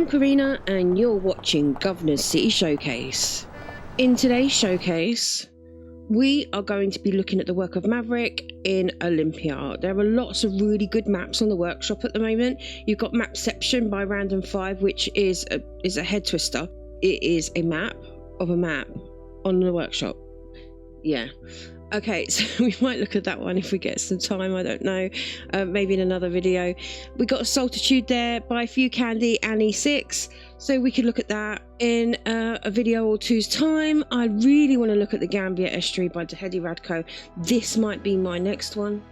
I'm Karina and you're watching Guv'nor's City Showcase. In today's showcase, we are going to be looking at the work of Maverick in Olympia. There are lots of really good maps on the workshop at the moment. You've got Mapception by Random 5, which is a head twister. It is a map of a map on the workshop. Yeah. Okay, so we might look at that one if we get some time, I don't know, maybe in another video. We got a Solitude there by Few Candy and E6, so we could look at that in a video or two's time. I really want to look at the Gambia Estuary by Dehedi Radko. This might be my next one.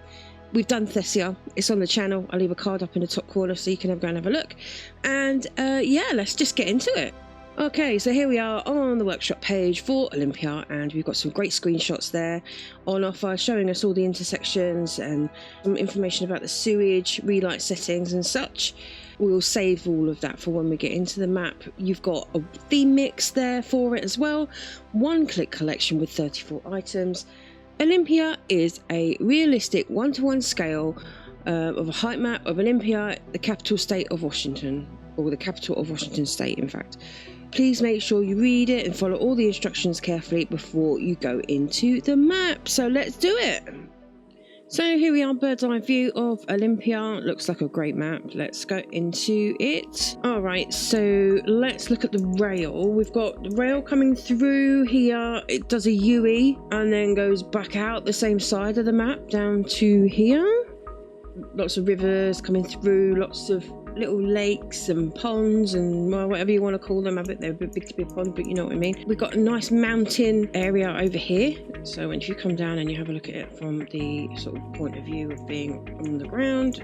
We've done Thessia, it's on the channel. I'll leave a card up in the top corner so you can go and have a look. And yeah, let's just get into it. Okay, so here we are on the workshop page for Olympia, and we've got some great screenshots there on offer showing us all the intersections and some information about the sewage, relight settings and such. We'll save all of that for when we get into the map. You've got a theme mix there for it as well. One-click collection with 34 items. Olympia is a realistic one-to-one scale of a height map of Olympia, the capital state of Washington, or the capital of Washington state, in fact. Please make sure you read it and follow all the instructions carefully before you go into the map. So let's do it. So here we are, bird's eye view of Olympia. Looks like a great map. Let's go into it. All right, so let's look at the rail. We've got the rail coming through here. It does a UE and then goes back out the same side of the map down to here. Lots of rivers coming through, lots of little lakes and ponds and well, whatever you want to call them. I bet they're a bit big to be a pond, but you know what I mean. We've got a nice mountain area over here. So if you come down and you have a look at it from the sort of point of view of being on the ground,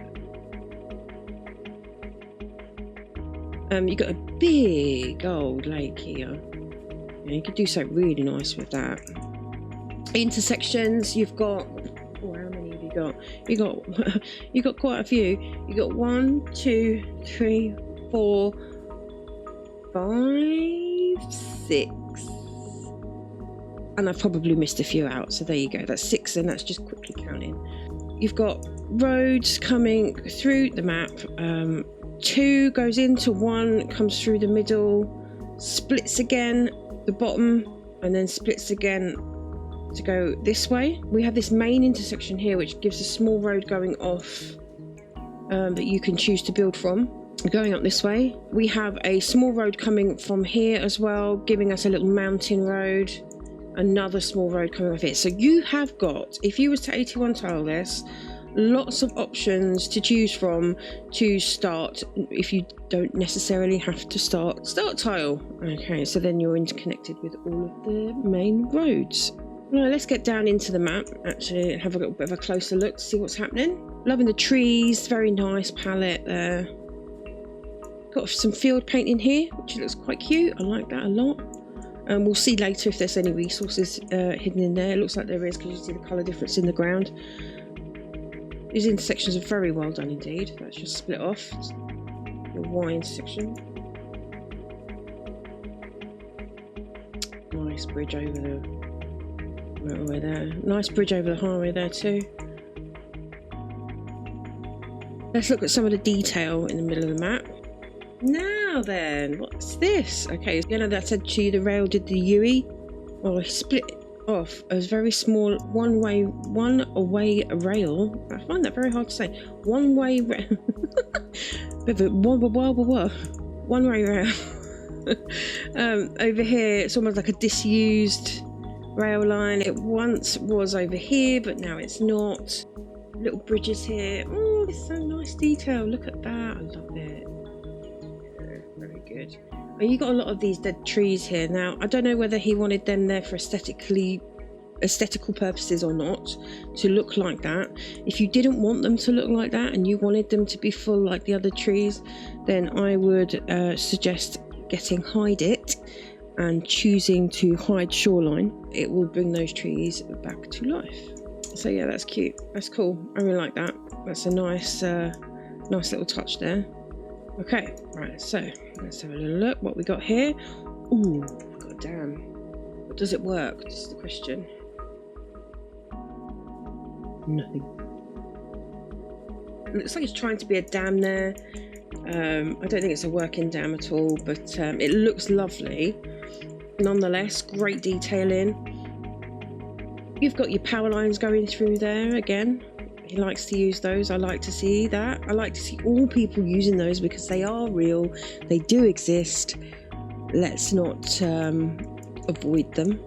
you've got a big old lake here. And you could do something really nice with that. Intersections, you've got, how many have you got? You got quite a few. You got 1, 2, 3, 4, 5, 6, and I've probably missed a few out, so there you go, that's 6, and that's just quickly counting. You've got roads coming through the map. 2 goes into 1, comes through the middle, splits again the bottom, and then splits again to go this way. We have this main intersection here which gives a small road going off that you can choose to build from. Going up this way, we have a small road coming from here as well, giving us a little mountain road, another small road coming off here. So you have got, if you was to 81 tile this, lots of options to choose from to start if you don't necessarily have to start tile. Okay, so then you're interconnected with all of the main roads. Well, let's get down into the map actually and have a little bit of a closer look to see what's happening. Loving the trees, very nice palette there. Got some field painting here, which looks quite cute. I like that a lot. And we'll see later if there's any resources hidden in there. It looks like there is because you see the colour difference in the ground. These intersections are very well done indeed. That's just split off. The Y intersection. Nice bridge over the motorway there. Nice bridge over the highway there too. Let's look at some of the detail in the middle of the map. Now then, what's this? Okay, you know that I said to you the rail did the UE? Well, he split off a very small one-way rail. I find that very hard to say. One-way rail. One-way rail. Over here, it's almost like a disused rail line. It once was over here, but now it's not. Little bridges here. Oh, it's so nice detail. Look at that. I love it. Yeah, very good. And you got a lot of these dead trees here. Now, I don't know whether he wanted them there for aesthetical purposes or not, to look like that. If you didn't want them to look like that and you wanted them to be full like the other trees, then I would suggest getting hide it and choosing to hide shoreline. It will bring those trees back to life. So yeah, that's cute. That's cool. I really like that. That's a nice nice little touch there. Okay, right, so let's have a little look what we got here. Ooh, we've got a dam. But does it work? This is the question. Nothing. It looks like it's trying to be a dam there. I don't think it's a working dam at all, but it looks lovely. Nonetheless, great detailing. You've got your power lines going through there again. He likes to use those. I like to see that. I like to see all people using those because they are real. They do exist. Let's not avoid them.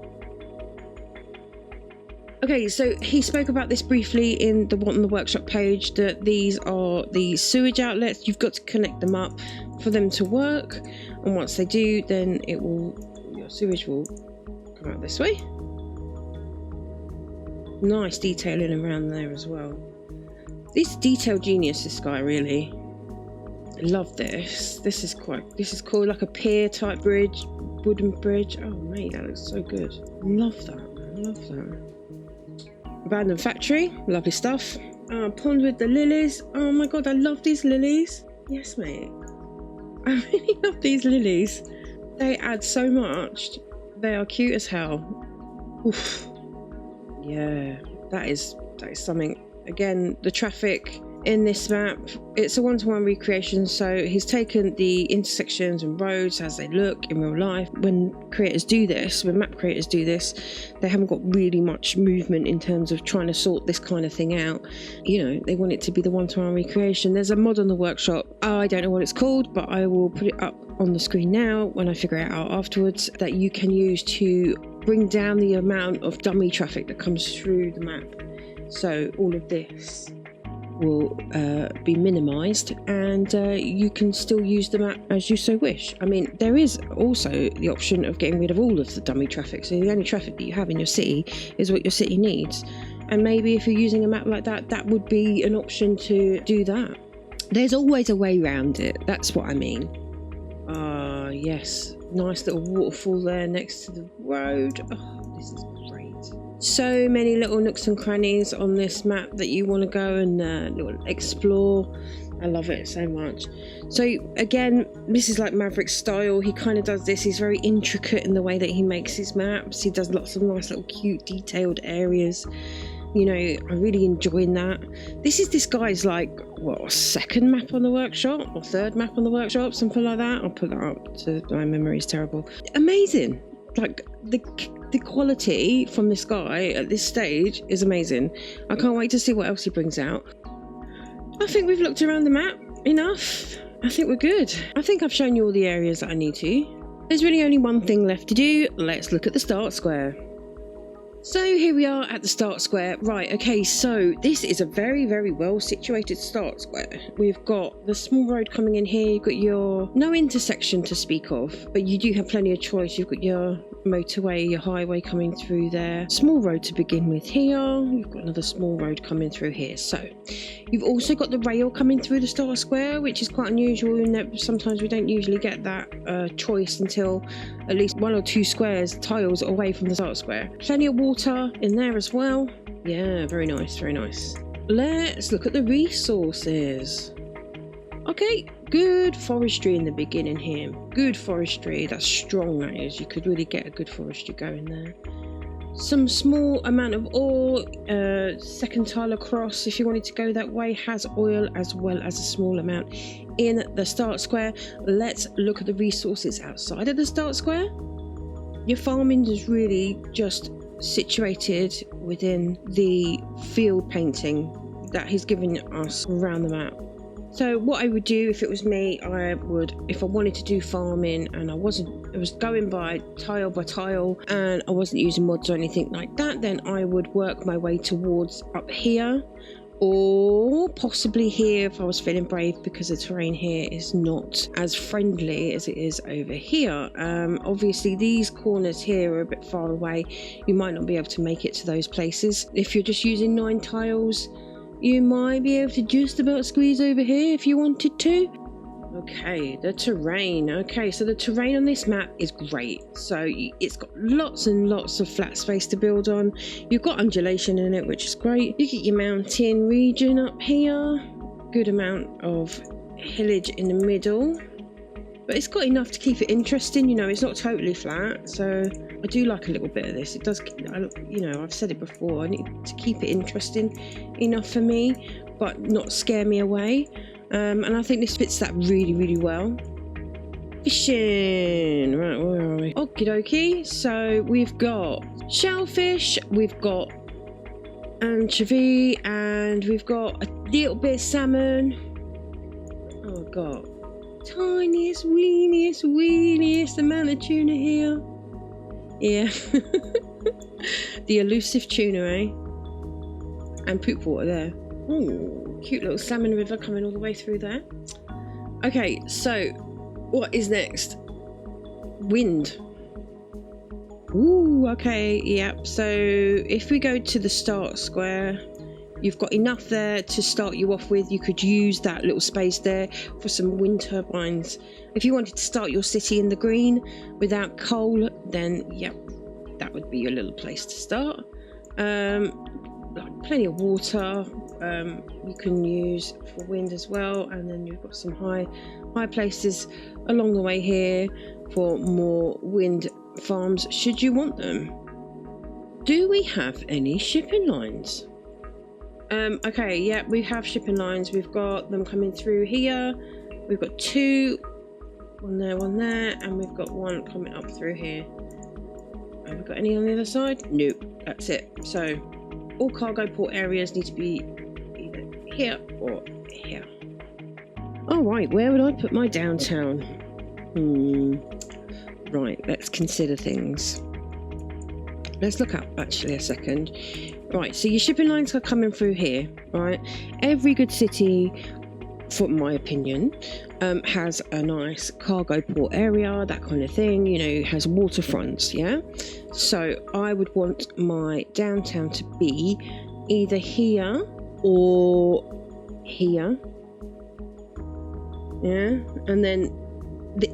Okay, so he spoke about this briefly in the What in the Workshop page, that these are the sewage outlets. You've got to connect them up for them to work, and once they do, then your sewage will come out this way. Nice detailing around there as well. This detail genius, this guy, really. I love this. This is cool, like a pier type bridge, wooden bridge. Oh mate, that looks so good. Love that, man. Love that. Abandoned factory, lovely stuff. Pond with the lilies. Oh my god, I love these lilies. Yes, mate. I really love these lilies. They add so much. They are cute as hell. Oof. Yeah, that is something. Again, the traffic in this map, it's a one-to-one recreation, so he's taken the intersections and roads as they look in real life. When map creators do this, they haven't got really much movement in terms of trying to sort this kind of thing out. You know, they want it to be the one-to-one recreation. There's a mod on the workshop. I don't know what it's called, but I will put it up on the screen now when I figure it out afterwards, that you can use to bring down the amount of dummy traffic that comes through the map. So all of this will be minimized, and you can still use the map as you so wish. I mean, there is also the option of getting rid of all of the dummy traffic, so the only traffic that you have in your city is what your city needs. And maybe if you're using a map like that, that would be an option to do that. There's always a way around it, that's what I mean. Yes, nice little waterfall there next to the road. Oh, this is great. So many little nooks and crannies on this map that you want to go and explore. I love it so much. So again, this is like Maverick's style. He kind of does this. He's very intricate in the way that he makes his maps. He does lots of nice little cute detailed areas. You know, I'm really enjoying that. This is this guy's like, what, second map on the workshop or third map on the workshop, something like that. I'll put that up, to my memory is terrible. Amazing. Like the quality from this guy at this stage is amazing. I can't wait to see what else he brings out. I think we've looked around the map enough. I think we're good. I think I've shown you all the areas that I need to. There's really only one thing left to do. Let's look at the start square. So here we are at the start square. Right, okay, so this is a very, very well situated start square. We've got the small road coming in here. You've got your no intersection to speak of, but you do have plenty of choice. You've got your motorway, your highway coming through there. Small road to begin with here. You've got another small road coming through here. So you've also got the rail coming through the start square, which is quite unusual in that sometimes we don't usually get that choice until at least 1 or 2 squares, tiles away from the start square. Plenty of water in there as well. Yeah, very nice, very nice. Let's look at the resources. Okay, good forestry in the beginning here. Good forestry, that's strong, that is. You could really get a good forestry going there. Some small amount of ore, second tile across if you wanted to go that way, has oil as well as a small amount in the start square. Let's look at the resources outside of the start square. Your farming is really just situated within the field painting that he's given us around the map. So what I would do if it was me, if I wanted to do farming and I was going by tile and I wasn't using mods or anything like that, then I would work my way towards up here, or possibly here if I was feeling brave, because the terrain here is not as friendly as it is over here. Obviously these corners here are a bit far away. You might not be able to make it to those places. If you're just using 9 tiles, you might be able to just about squeeze over here if you wanted to. Okay, the terrain. Okay, so the terrain on this map is great. So it's got lots and lots of flat space to build on. You've got undulation in it, which is great. You get your mountain region up here. Good amount of hillage in the middle. But it's got enough to keep it interesting. You know, it's not totally flat. So I do like a little bit of this. It does, you know, I've said it before. I need to keep it interesting enough for me, but not scare me away. And I think this fits that really, really well. Fishing. Right, where are we? Okie dokie. So we've got shellfish, we've got anchovy, and we've got a little bit of salmon. Oh god, tiniest, weeniest amount of tuna here. Yeah. The elusive tuna, eh? And poop water there. Ooh, cute little salmon river coming all the way through there. Okay, so what is next? Wind. Ooh, okay, yep. So if we go to the start square, you've got enough there to start you off with. You could use that little space there for some wind turbines. If you wanted to start your city in the green without coal, then yep, that would be your little place to start. Plenty of water you can use for wind as well, and then you've got some high places along the way here for more wind farms should you want them. Do we have any shipping lines? Okay, yeah, we have shipping lines. We've got them coming through here. We've got two, one there, and we've got one coming up through here. Have we got any on the other side? Nope, that's it. So all cargo port areas need to be either here or here. All right, where would I put my downtown? Right, let's consider things. Let's look up actually a second. Right, so your shipping lines are coming through here, right? Every good city, for my opinion, has a nice cargo port area, that kind of thing, you know, has waterfronts, yeah? So I would want my downtown to be either here or here, yeah? And then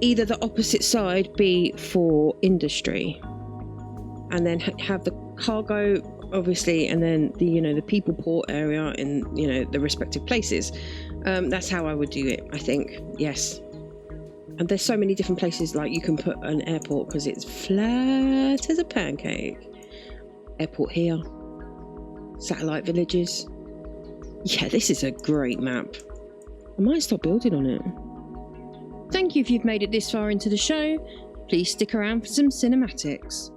either the opposite side be for industry, and then have the cargo obviously, and then the, you know, the people port area in, you know, the respective places. That's how I would do it, I think. Yes. And there's so many different places, like you can put an airport because it's flat as a pancake. Airport here, satellite villages. Yeah, this is a great map. I might stop building on it. Thank you if you've made it this far into the show. Please stick around for some cinematics.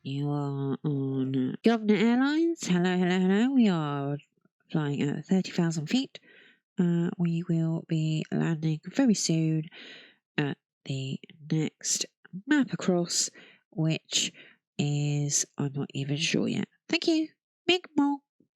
You are on Guv'nor Airlines. Hello. We are flying at 30,000 feet. We will be landing very soon at the next map across, which is, I'm not even sure yet. Thank you. Big Mo.